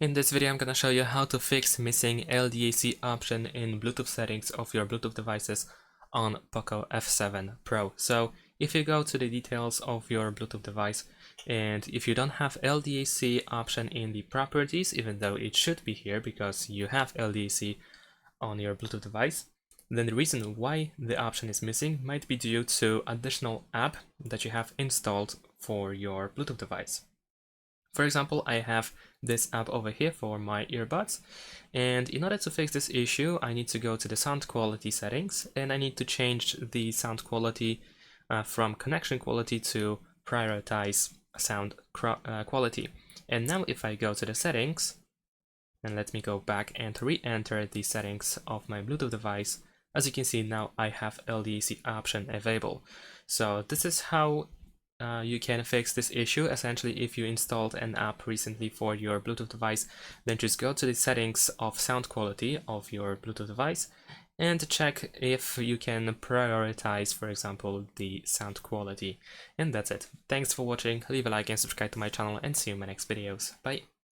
In this video, I'm gonna show you how to fix missing LDAC option in Bluetooth settings of your Bluetooth devices on POCO F7 Pro. So if you go to the details of your Bluetooth device, and if you don't have LDAC option in the properties, even though it should be here because you have LDAC on your Bluetooth device, then the reason why the option is missing might be due to additional app that you have installed for your Bluetooth device. For example, I have this app over here for my earbuds, and in order to fix this issue, I need to go to the sound quality settings, and I need to change the sound quality from connection quality to prioritize sound quality. And now if I go to the settings, and let me go back and re-enter the settings of my Bluetooth device, as you can see now I have LDAC option available. So this is how you can fix this issue. Essentially, if you installed an app recently for your Bluetooth device, then just go to the settings of sound quality of your Bluetooth device and check if you can prioritize, for example, the sound quality. And that's it. Thanks for watching, leave a like and subscribe to my channel, and see you in my next videos. Bye!